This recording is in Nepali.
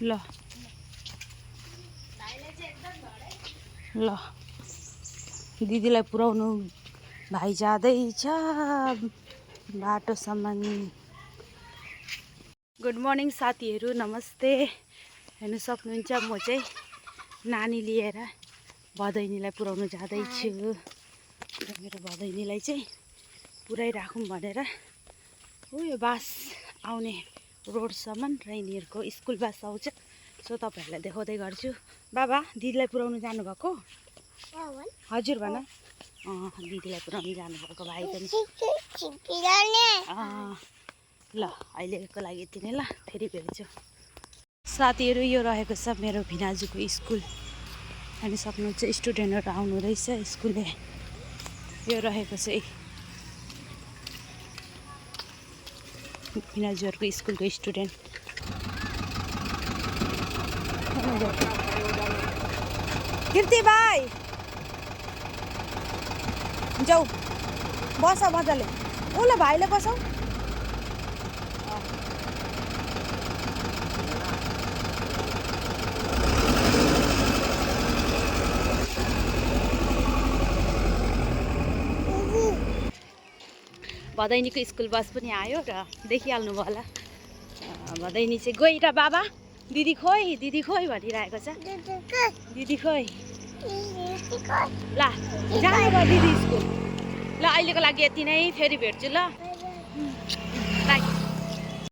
ल ल दिदीलाई पुर्याउनु भाइ जाँदैछ बाटोसम्म। गुड मर्निङ साथीहरू, नमस्ते। हेर्नु सक्नुहुन्छ म चाहिँ नानी लिएर भदैनीलाई पुर्याउनु जाँदैछु। मेरो भदैनीलाई चाहिँ पुर्याइराखौँ भनेर यो बास आउने रोडसम्म र यिनीहरूको स्कुल बास आउँछ। सो तपाईँहरूलाई देखाउँदै गर्छु। बाबा दिदीलाई पुर्याउनु जानुभएको? हजुर भन। दिदीलाई पुर्याउनु जानुभएको भाइ पनि। ल अहिलेको लागि यति नै, ल फेरि भेट्छु। साथीहरू यो रहेको छ मेरो भिनाजुको स्कुल। हेर्नु सक्नुहुन्छ स्टुडेन्टहरू आउनु रहेछ स्कुलले। यो रहेको छ भिनाजुहरूको स्कुलको स्टुडेन्ट। कीर्ति भाइ जाऊ बस मजाले। उसलाई भाइले बसाउ। भदैनीको स्कुल बस पनि आयो र देखिहाल्नु भयो होला। भदैनी चाहिँ गइ र बाबा दिदी खोइ भनिरहेको छ। दिदी खोइ ल जानु भयो दिदी स्कुल। ल अहिलेको लागि यति नै, फेरि भेट्छु ल।